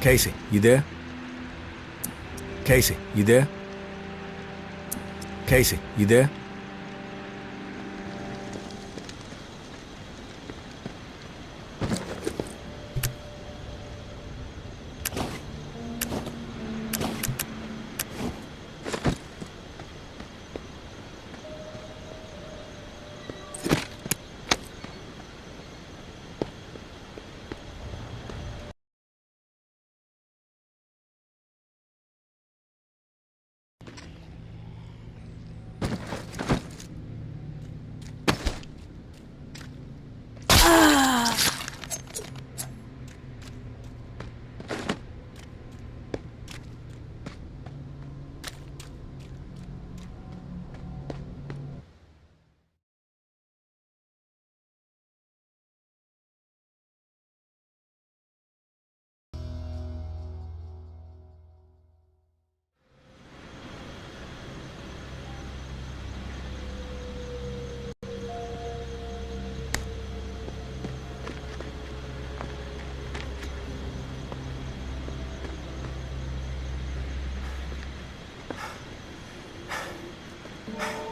Casey, you there? Casey, you there? Casey, you there?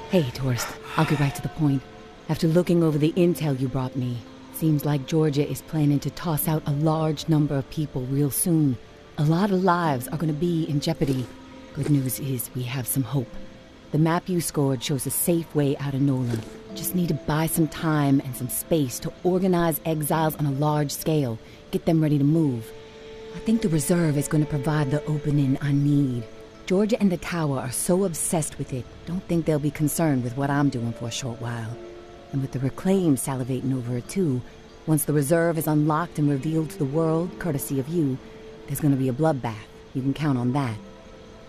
Hey, tourist. I'll get right to the point. After looking over the intel you brought me, seems like Georgia is planning to toss out a large number of people real soon. A lot of lives are going to be in jeopardy. Good news is we have some hope. The map you scored shows a safe way out of NOLA. Just need to buy some time and some space to organize exiles on a large scale, get them ready to move. I think the reserve is going to provide the opening I need. Georgia and the tower are so obsessed with it, don't think they'll be concerned with what I'm doing for a short while. And with the Reclaim salivating over it too, once the reserve is unlocked and revealed to the world, courtesy of you, there's gonna be a bloodbath. You can count on that.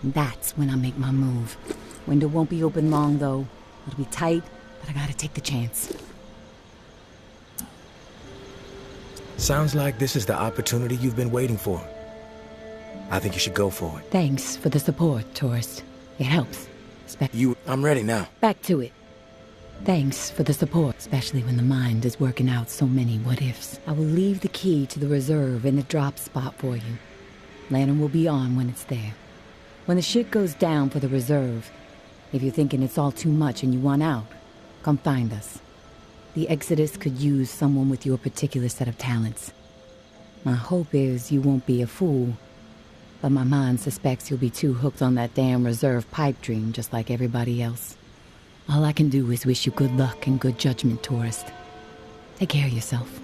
And that's when I make my move. Window won't be open long though. It'll be tight, but I gotta take the chance. Sounds like this is the opportunity you've been waiting for. I think you should go for it. Thanks for the support, tourist. It helps. I'm ready now. Back to it. Thanks for the support, especially when the mind is working out so many what-ifs. I will leave the key to the reserve in the drop spot for you. Lantern will be on when it's there. When the shit goes down for the reserve, if you're thinking it's all too much and you want out, come find us. The Exodus could use someone with your particular set of talents. My hope is you won't be a fool, but my mind suspects you'll be too hooked on that damn reserve pipe dream just like everybody else. All I can do is wish you good luck and good judgment, tourist. Take care of yourself.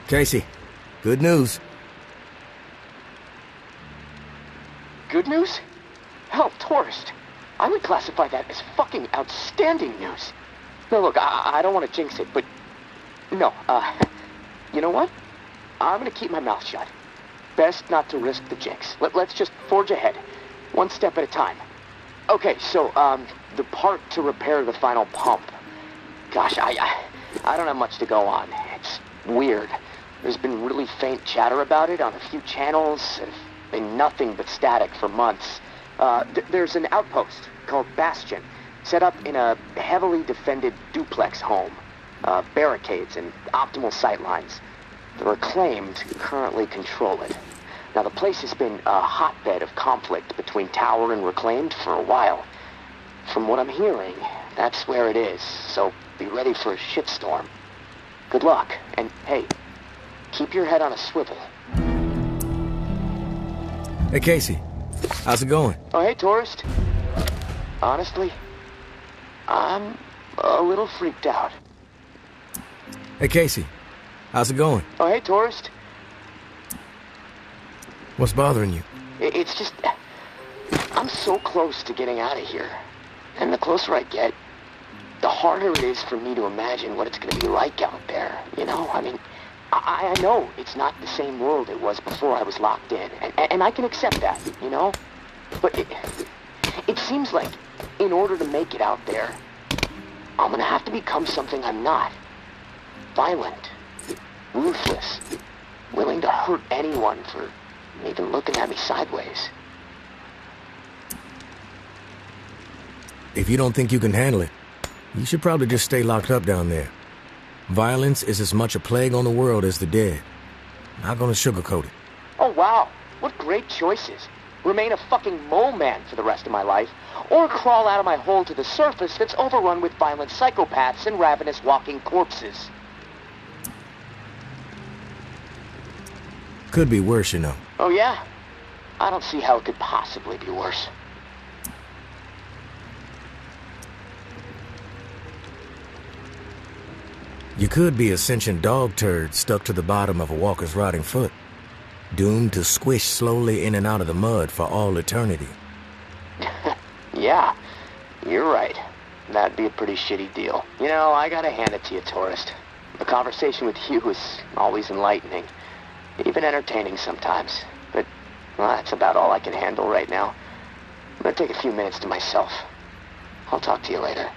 Casey, good news. Good news? Hell, tourist. I would classify that as fucking outstanding news. No, look, I don't want to jinx it, but... No, you know what? I'm gonna keep my mouth shut. Best not to risk the jinx. Let's just forge ahead. One step at a time. Okay, so, the part to repair the final pump. Gosh, I don't have much to go on. It's weird. There's been really faint chatter about it on a few channels, and nothing but static for months. There's an outpost called Bastion, set up in a heavily defended duplex home. Barricades and optimal sight lines. The Reclaimed currently control it. Now, the place has been a hotbed of conflict between Tower and Reclaimed for a while. From what I'm hearing, that's where it is, so be ready for a shitstorm. Good luck, and hey, keep your head on a swivel. Hey, Casey. How's it going? Oh, hey, tourist. Honestly, I'm a little freaked out. Hey, Casey. How's it going? Oh, hey, tourist. What's bothering you? It's just... I'm so close to getting out of here. And the closer I get, the harder it is for me to imagine what it's going to be like out there. You know, I mean, I know it's not the same world it was before I was locked in. And I can accept that, you know? But it seems like in order to make it out there, I'm going to have to become something I'm not. Violent. Ruthless. Willing to hurt anyone for even looking at me sideways. If you don't think you can handle it, you should probably just stay locked up down there. Violence is as much a plague on the world as the dead. Not gonna sugarcoat it. Oh, wow. What great choices. Remain a fucking mole man for the rest of my life, or crawl out of my hole to the surface that's overrun with violent psychopaths and ravenous walking corpses. Could be worse, you know. Oh, yeah? I don't see how it could possibly be worse. You could be a sentient dog turd stuck to the bottom of a walker's rotting foot, doomed to squish slowly in and out of the mud for all eternity. Yeah, you're right. That'd be a pretty shitty deal. You know, I gotta hand it to you, tourist. A conversation with you is always enlightening. Even entertaining sometimes. But, well, that's about all I can handle right now. I'm gonna take a few minutes to myself. I'll talk to you later.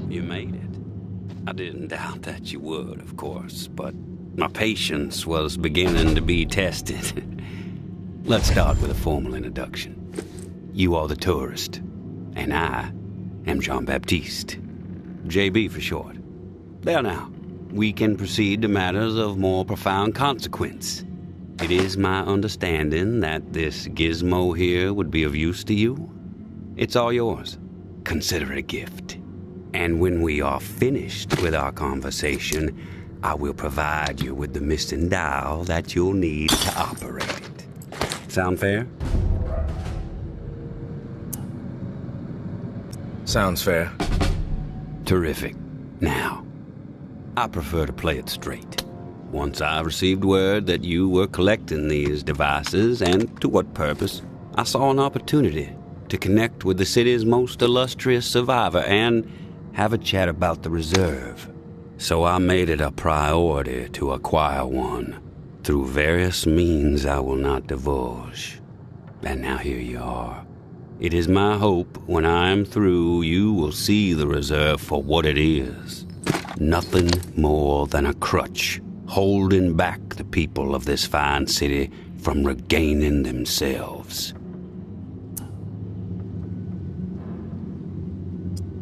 You made it. I didn't doubt that you would, of course, but my patience was beginning to be tested. Let's start with a formal introduction. You are the tourist, and I am Jean-Baptiste. JB for short. There now, we can proceed to matters of more profound consequence. It is my understanding that this gizmo here would be of use to you. It's all yours. Consider it a gift. And when we are finished with our conversation, I will provide you with the missing dial that you'll need to operate it. Sound fair? Sounds fair. Terrific. Now, I prefer to play it straight. Once I received word that you were collecting these devices, and to what purpose, I saw an opportunity to connect with the city's most illustrious survivor and have a chat about the reserve. So I made it a priority to acquire one, through various means I will not divulge. And now here you are. It is my hope when I am through, you will see the reserve for what it is. Nothing more than a crutch, holding back the people of this fine city from regaining themselves.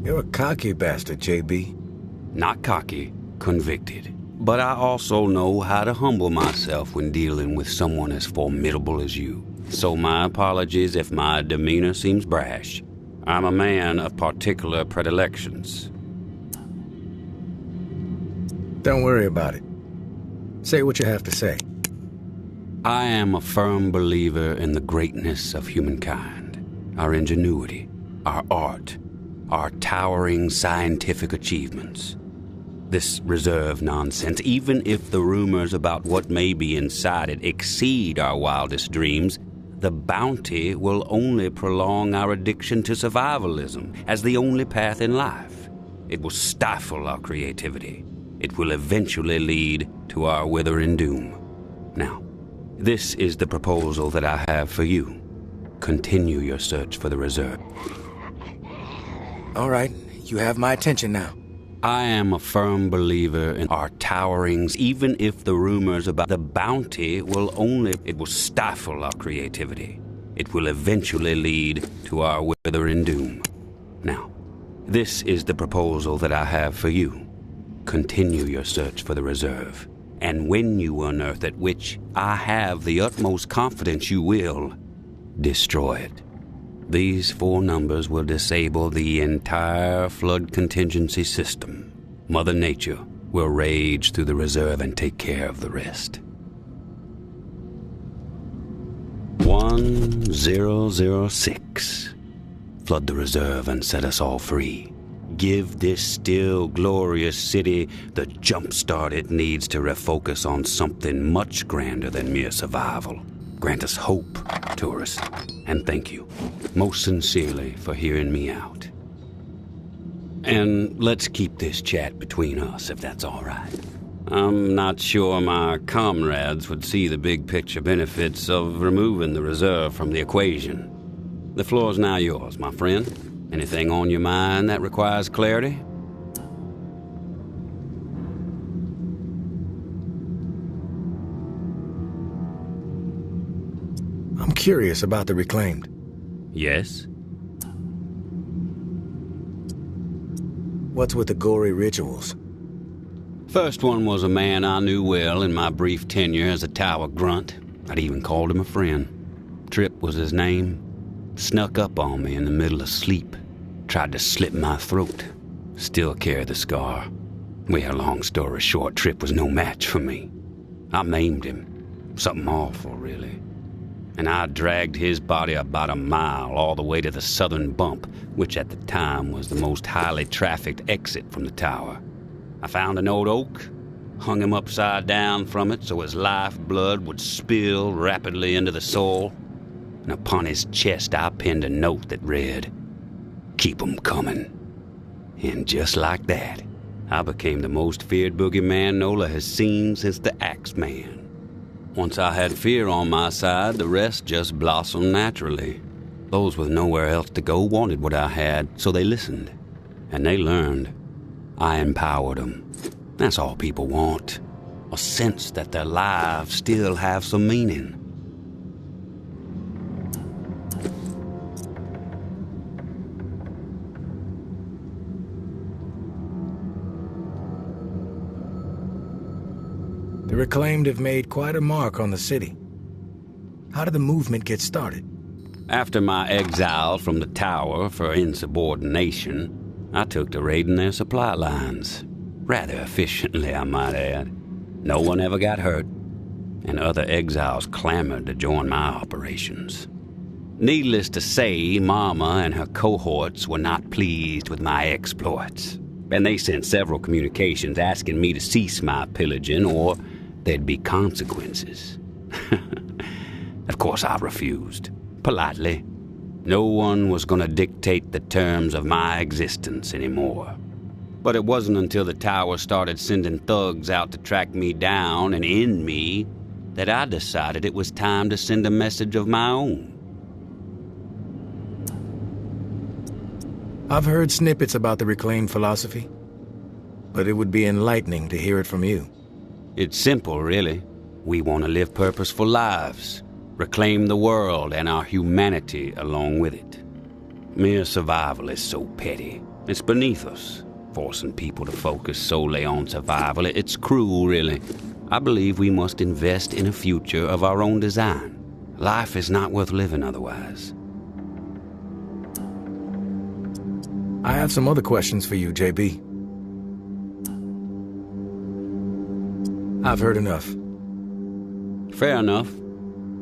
You're a cocky bastard, JB. Not cocky, convicted. But I also know how to humble myself when dealing with someone as formidable as you. So my apologies if my demeanor seems brash. I'm a man of particular predilections. Don't worry about it. Say what you have to say. I am a firm believer in the greatness of humankind, our ingenuity, our art, our towering scientific achievements. This reserve nonsense, even if the rumors about what may be inside it exceed our wildest dreams, the bounty will only prolong our addiction to survivalism as the only path in life. It will stifle our creativity. It will eventually lead to our withering doom. Now, this is the proposal that I have for you. Continue your search for the reserve. All right, you have my attention now. I am a firm believer in our towerings, even if the rumors about the bounty it will stifle our creativity. It will eventually lead to our withering doom. Now, this is the proposal that I have for you. Continue your search for the reserve, and when you unearth it, which I have the utmost confidence you will, destroy it. These 4 numbers will disable the entire flood contingency system. Mother Nature will rage through the reserve and take care of the rest. 1006. Flood the reserve and set us all free. Give this still glorious city the jump start it needs to refocus on something much grander than mere survival. Grant us hope, tourists, and thank you, most sincerely, for hearing me out. And let's keep this chat between us, if that's all right. I'm not sure my comrades would see the big picture benefits of removing the reserve from the equation. The floor's now yours, my friend. Anything on your mind that requires clarity? I'm curious about the reclaimed. Yes? What's with the gory rituals? First one was a man I knew well in my brief tenure as a tower grunt. I'd even called him a friend. Tripp was his name. Snuck up on me in the middle of sleep. Tried to slit my throat. Still carry the scar. Well, long story short, Tripp was no match for me. I maimed him. Something awful, really. And I dragged his body about a mile all the way to the southern bump, which at the time was the most highly trafficked exit from the tower. I found an old oak, hung him upside down from it so his lifeblood would spill rapidly into the soil, and upon his chest I pinned a note that read, "Keep 'em coming." And just like that, I became the most feared boogeyman Nola has seen since the Axeman. Once I had fear on my side, the rest just blossomed naturally. Those with nowhere else to go wanted what I had, so they listened. And they learned. I empowered them. That's all people want. A sense that their lives still have some meaning. The reclaimed have made quite a mark on the city. How did the movement get started? After my exile from the tower for insubordination, I took to raiding their supply lines. Rather efficiently, I might add. No one ever got hurt. and other exiles clamored to join my operations. Needless to say, Mama and her cohorts were not pleased with my exploits, and they sent several communications asking me to cease my pillaging or there'd be consequences. Of course, I refused, politely. No one was going to dictate the terms of my existence anymore. But it wasn't until the tower started sending thugs out to track me down and end me that I decided it was time to send a message of my own. I've heard snippets about the reclaimed philosophy, but it would be enlightening to hear it from you. It's simple, really. We want to live purposeful lives, reclaim the world and our humanity along with it. Mere survival is so petty. It's beneath us, forcing people to focus solely on survival. It's cruel, really. I believe we must invest in a future of our own design. Life is not worth living otherwise. I have some other questions for you, JB. I've heard enough. Fair enough.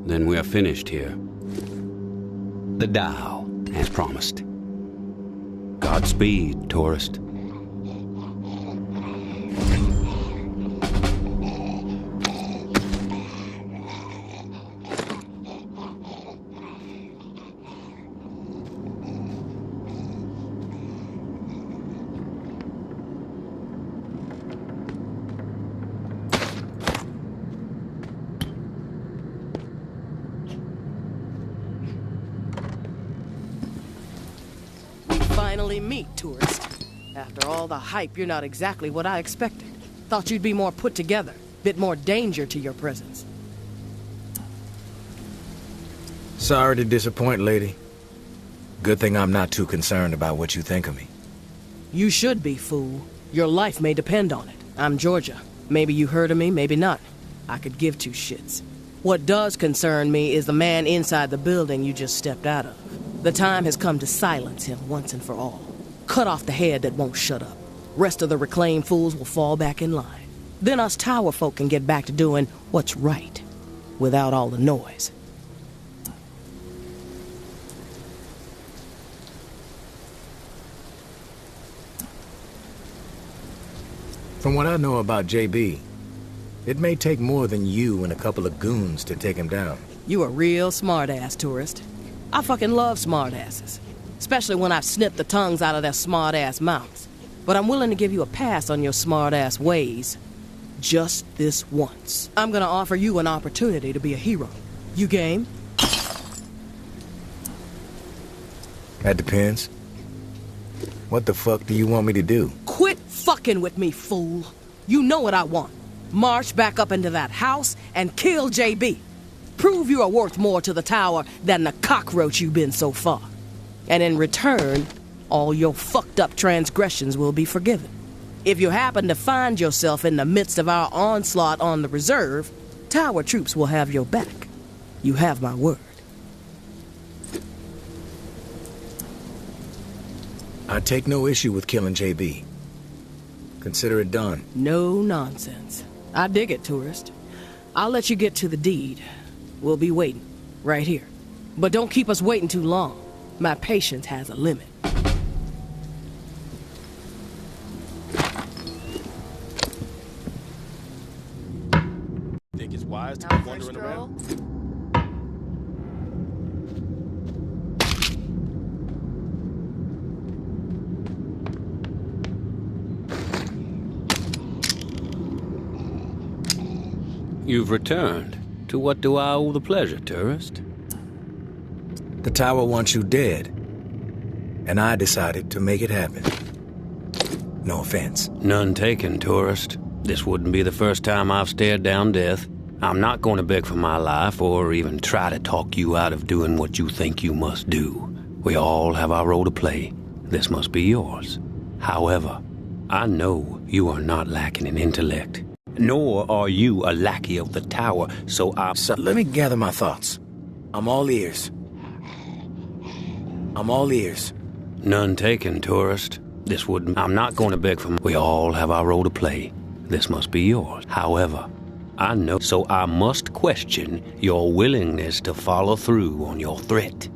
Then we are finished here. The dial, as promised. Godspeed, tourist. Finally meet, tourist. After all the hype, you're not exactly what I expected. Thought you'd be more put together, bit more danger to your presence. Sorry to disappoint, lady. Good thing I'm not too concerned about what you think of me. You should be, fool. Your life may depend on it. I'm Georgia. Maybe you heard of me, maybe not. I could give two shits. What does concern me is the man inside the building you just stepped out of. The time has come to silence him once and for all. Cut off the head that won't shut up. Rest of the reclaimed fools will fall back in line. Then us tower folk can get back to doing what's right, without all the noise. From what I know about JB, it may take more than you and a couple of goons to take him down. You a real smart-ass, tourist. I fucking love smart-asses. Especially when I've snipped the tongues out of their smart-ass mouths. But I'm willing to give you a pass on your smart-ass ways. Just this once. I'm gonna offer you an opportunity to be a hero. You game? That depends. What the fuck do you want me to do? Quit fucking with me, fool. You know what I want. March back up into that house and kill JB. Prove you are worth more to the tower than the cockroach you've been so far. And in return, all your fucked up transgressions will be forgiven. If you happen to find yourself in the midst of our onslaught on the reserve, tower troops will have your back. You have my word. I take no issue with killing JB. Consider it done. No nonsense. I dig it, tourist. I'll let you get to the deed. We'll be waiting, right here. But don't keep us waiting too long. My patience has a limit. Think it's wise to be wandering around? You've returned. To what do I owe the pleasure, tourist? The tower wants you dead, and I decided to make it happen. No offense. None taken, tourist. This wouldn't be the first time I've stared down death. I'm not going to beg for my life or even try to talk you out of doing what you think you must do. We all have our role to play. This must be yours. However, I know you are not lacking in intellect. Nor are you a lackey of the tower, so let me gather my thoughts. I'm all ears. I'm all ears. None taken, tourist. This wouldn't... I'm not going to beg for... We all have our role to play. This must be yours. However, I know, so I must question your willingness to follow through on your threat.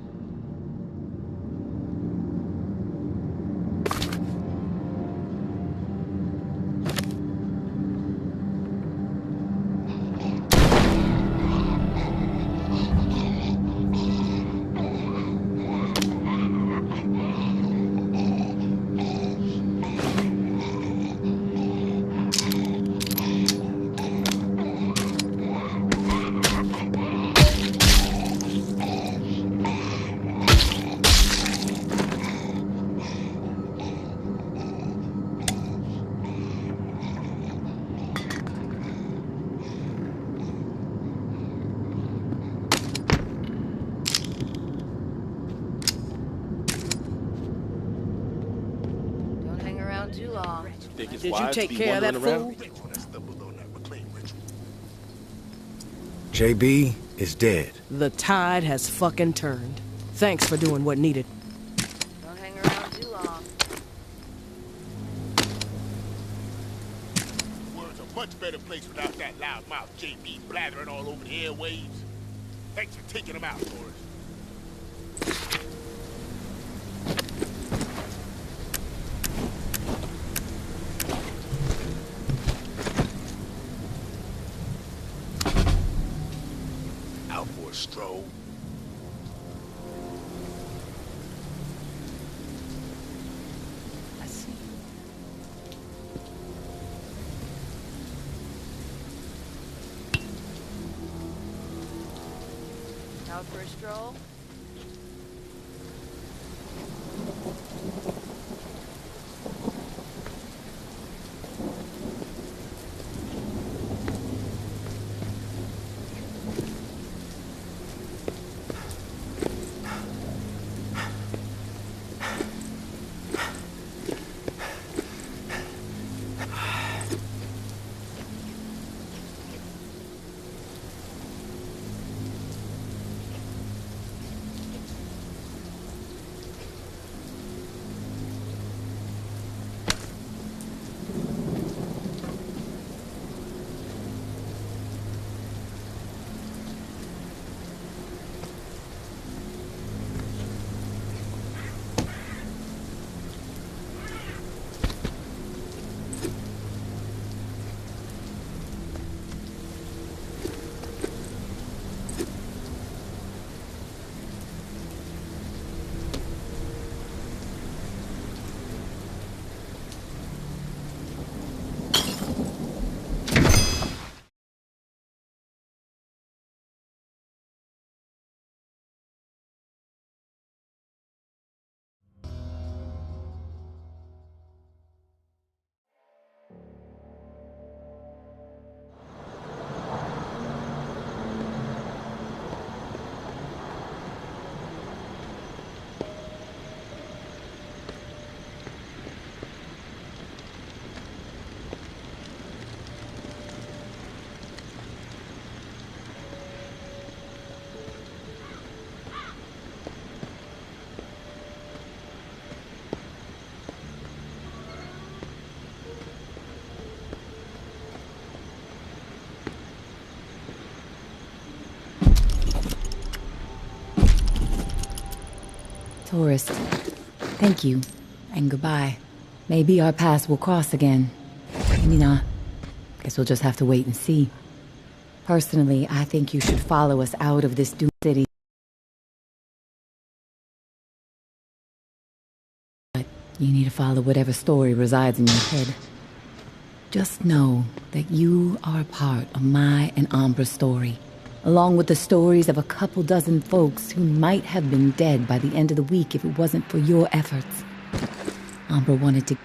Don't hang around too long. Did you take care of that fool? JB is dead. The tide has fucking turned. Thanks for doing what needed. Don't hang around too long. The world's a much better place without that loudmouth JB blathering all over the airwaves. Thanks for taking him out for us. Out for a stroll. I see. Out for a stroll? Tourist, thank you, and goodbye. Maybe our paths will cross again. Maybe not. Guess we'll just have to wait and see. Personally, I think you should follow us out of this doomed city. But you need to follow whatever story resides in your head. Just know that you are a part of my and Ambra's story, along with the stories of a couple dozen folks who might have been dead by the end of the week if it wasn't for your efforts. Ambra wanted to...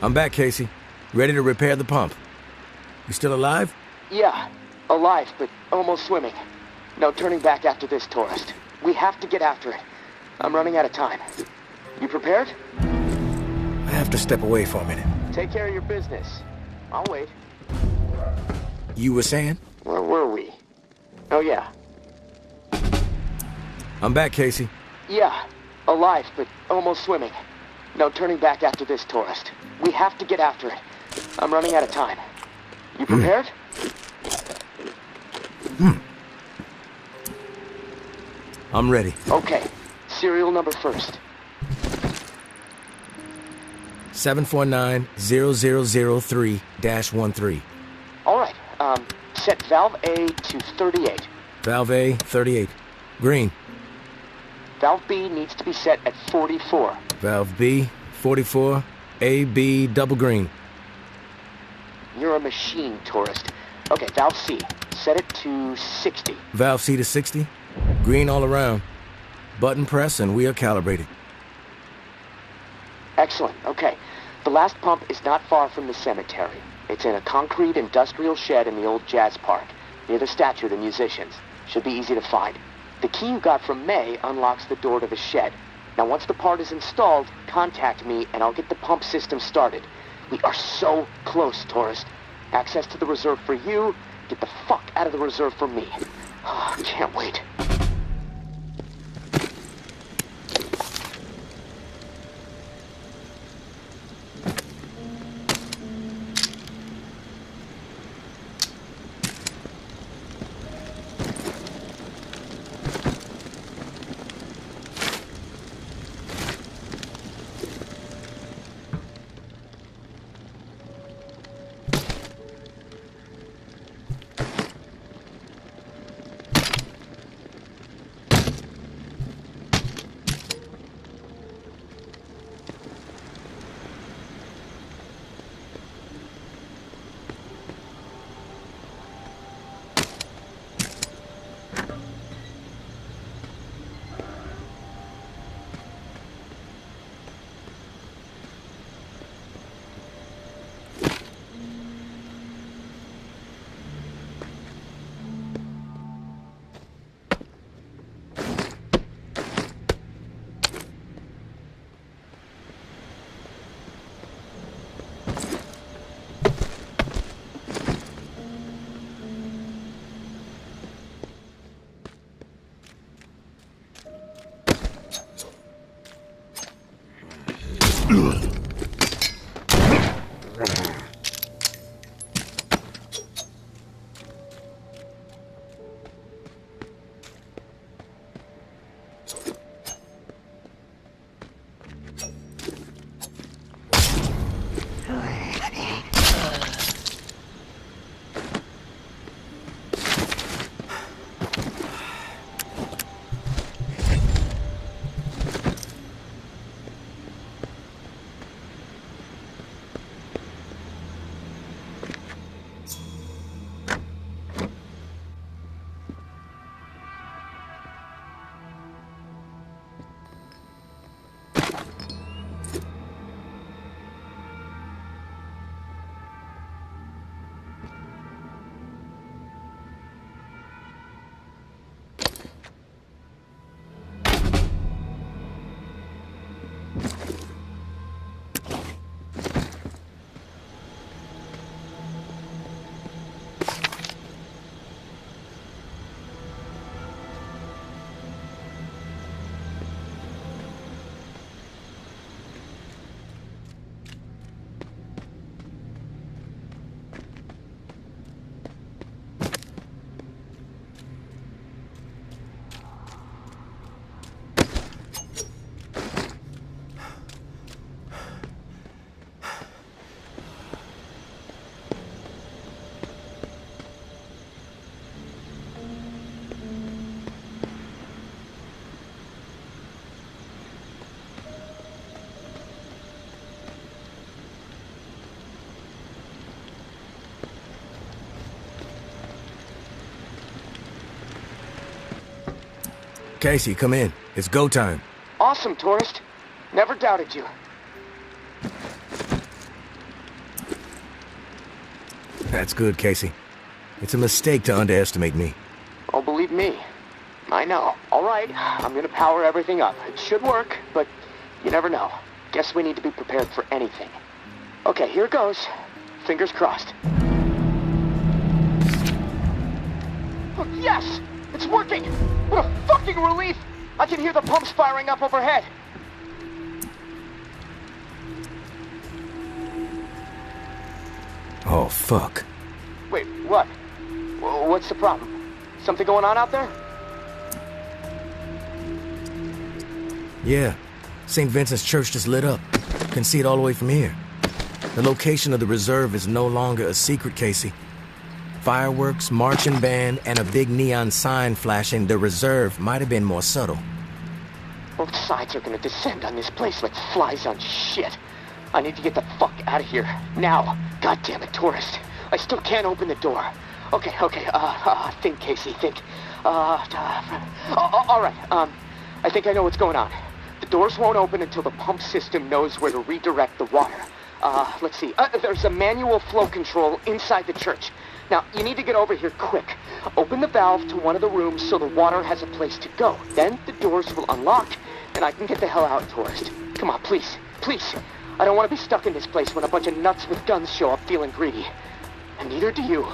I'm back, Casey. Ready to repair the pump. You still alive? Yeah, alive, but almost swimming. No turning back after this, tourist. We have to get after it. I'm running out of time. You prepared? I have to step away for a minute. Take care of your business. I'll wait. You were saying? Where were we? Oh, yeah. I'm back, Casey. Yeah, alive, but almost swimming. No turning back after this, tourist. We have to get after it. I'm running out of time. You prepared? I'm ready. Okay. Serial number first. 749-0003-13. All right. Set valve A to 38. Valve A, 38. Green. Valve B needs to be set at 44. Valve B, 44. A, B, double green. You're a machine, tourist. Okay, valve C. Set it to 60. Valve C to 60. Green all around. Button press and we are calibrated. Excellent. Okay. The last pump is not far from the cemetery. It's in a concrete industrial shed in the old jazz park, near the statue of the musicians. Should be easy to find. The key you got from May unlocks the door to the shed. Now, once the part is installed, contact me and I'll get the pump system started. We are so close, tourist. Access to the reserve for you. Get the fuck out of the reserve for me. Can't wait. Casey, come in. It's go time. Awesome, tourist. Never doubted you. That's good, Casey. It's a mistake to underestimate me. Oh, believe me. I know. All right, I'm gonna power everything up. It should work, but you never know. Guess we need to be prepared for anything. Okay, here it goes. Fingers crossed. Oh, yes! It's working! What a fucking relief! I can hear the pumps firing up overhead. Oh, fuck. Wait, what? What's the problem? Something going on out there? Yeah. St. Vincent's Church just lit up. Can see it all the way from here. The location of the reserve is no longer a secret, Casey. Fireworks, marching band, and a big neon sign flashing the reserve might have been more subtle. Both sides are gonna descend on this place like flies on shit. I need to get the fuck out of here. Now. God damn it, tourist. I still can't open the door. Okay, think, Casey, think. All right, I think I know what's going on. The doors won't open until the pump system knows where to redirect the water. Let's see. There's a manual flow control inside the church. Now, you need to get over here quick. Open the valve to one of the rooms so the water has a place to go. Then the doors will unlock, and I can get the hell out, tourist. Come on, please, please. I don't want to be stuck in this place when a bunch of nuts with guns show up feeling greedy. And neither do you.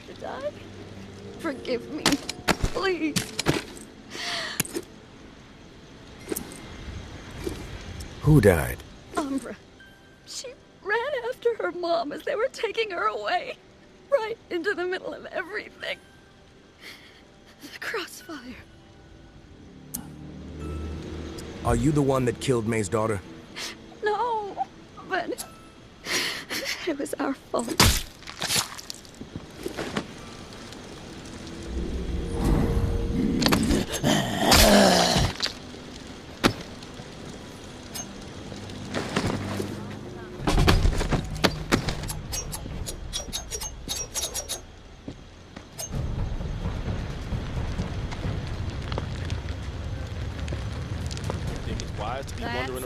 To die. Forgive me, please. Who died? Umbra. She ran after her mom as they were taking her away. Right into the middle of everything. The crossfire. Are you the one that killed May's daughter? No, but it was our fault.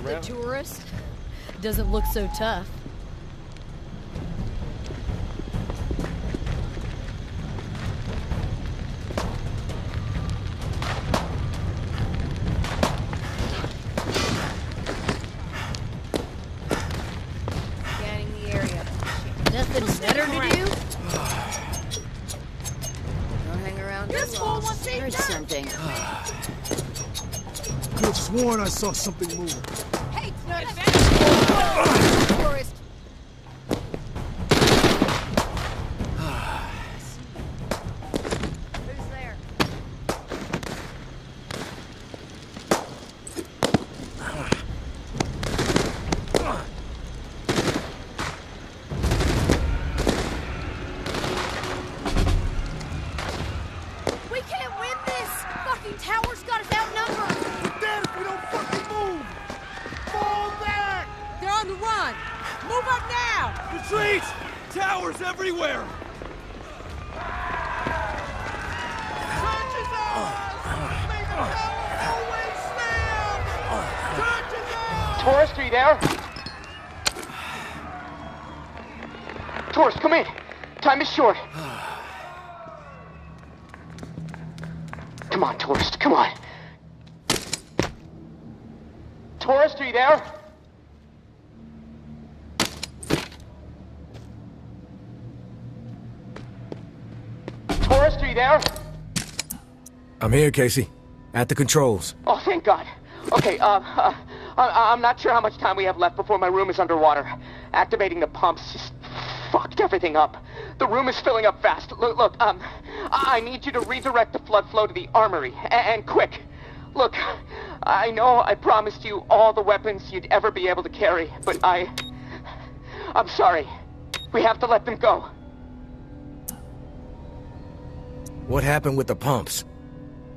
The tourist doesn't look so tough. Scanning the area. Nothing better to do? Don't hang around too long. There's something. Could have sworn I saw something moving. Hey, tourist. Who's there? We can't win this! Fucking tower's got us outnumbered! We're dead if we don't fucking move! Fall back! They're on the run! Move up now! Retreat! Towers everywhere! Church is ours! May the tower always stand! Church is ours! Tourist, are you there? Tourist, come in. Time is short. Come on, tourist, come on. Tourist, are you there? you there? I'm here, Casey. At the controls. Oh, thank God. Okay, I'm not sure how much time we have left before my room is underwater. Activating the pumps just fucked everything up. The room is filling up fast. Look, I need you to redirect the flood flow to the armory, and quick. Look, I know I promised you all the weapons you'd ever be able to carry, but I'm sorry. We have to let them go. What happened with the pumps?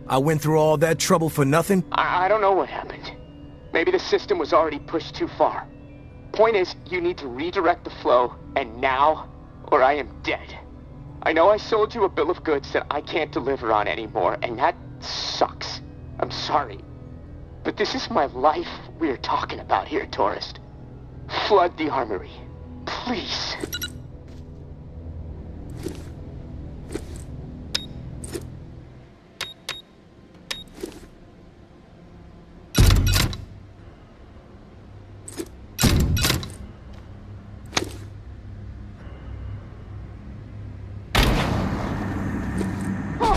I went through all that trouble for nothing? I don't know what happened. Maybe the system was already pushed too far. Point is, you need to redirect the flow, and now, or I am dead. I know I sold you a bill of goods that I can't deliver on anymore, and that sucks. I'm sorry. But this is my life we're talking about here, tourist. Flood the armory. Please.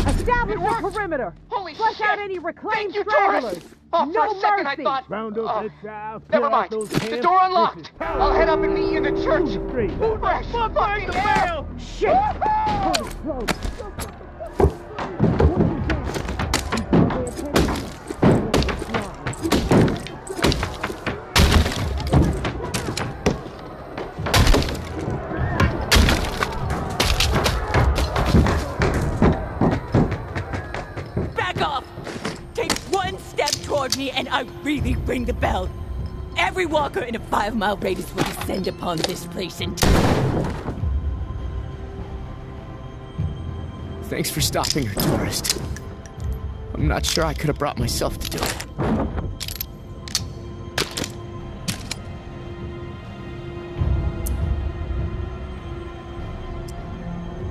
Establish the perimeter. Holy Flush shit! out any reclaimed Thank you, stragglers. tourist! Oh, No for a second mercy. I thought... Round up that south. Never mind. The door unlocked. I'll head up and meet you in the church. Fresh fucking air! Shit. Back off! Take one step toward me and I really ring the bell. Every walker in a 5-mile radius will descend upon this place and... Thanks for stopping her, tourist. I'm not sure I could have brought myself to do it.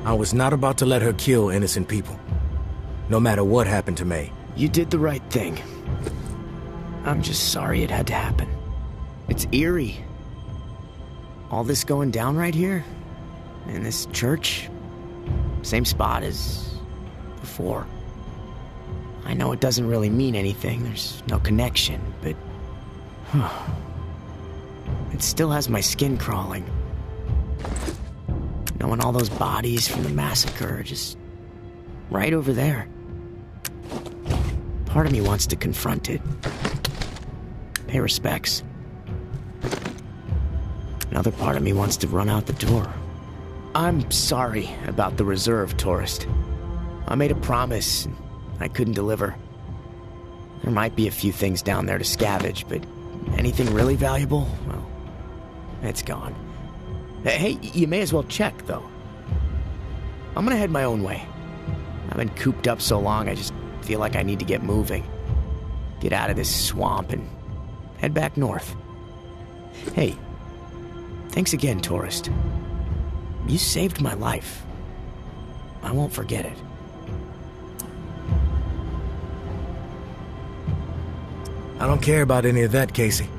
I was not about to let her kill innocent people. No matter what happened to May. You did the right thing. I'm just sorry it had to happen. It's eerie. All this going down right here? In this church? Same spot as before. I know it doesn't really mean anything, there's no connection, but... it still has my skin crawling. Knowing all those bodies from the massacre are just... right over there. Part of me wants to confront it. Pay respects. Another part of me wants to run out the door. I'm sorry about the reserve, tourist. I made a promise, and I couldn't deliver. There might be a few things down there to scavenge, but anything really valuable, well, it's gone. Hey, you may as well check, though. I'm gonna head my own way. I've been cooped up so long, I just feel like I need to get moving. Get out of this swamp and head back north. Hey, thanks again, tourist. You saved my life. I won't forget it. I don't care about any of that, Casey.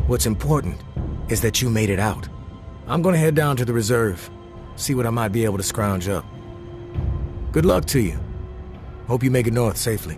What's important is that you made it out. I'm gonna head down to the reserve, see what I might be able to scrounge up. Good luck to you. Hope you make it north safely.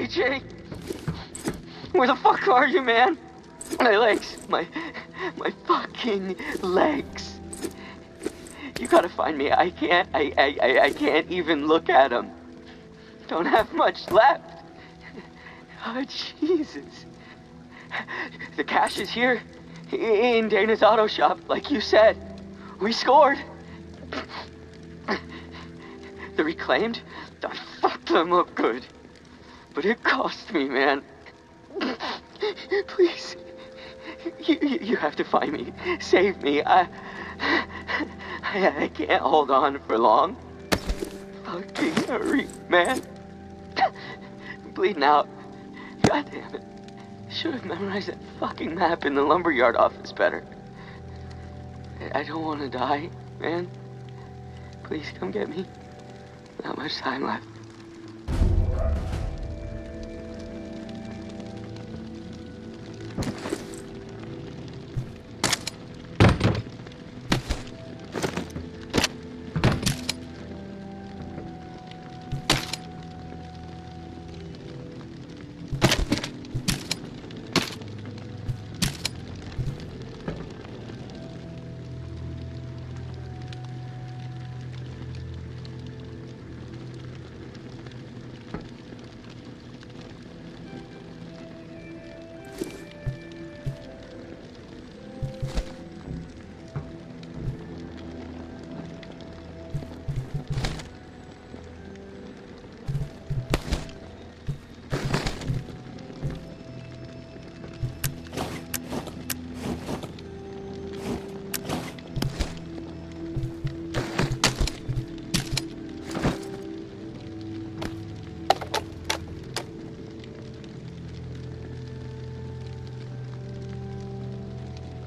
AJ? Where the fuck are you, man? My legs. My fucking legs. You gotta find me. I can't even look at them. Don't have much left. Oh, Jesus. The cash is here. In Dana's auto shop, like you said. We scored. The reclaimed, I fucked them up good. But it cost me, man. Please. You have to find me. Save me. I can't hold on for long. Fucking hurry, man. I'm bleeding out. God damn it. Should have memorized that fucking map in the lumberyard office better. I don't want to die, man. Please come get me. Not much time left.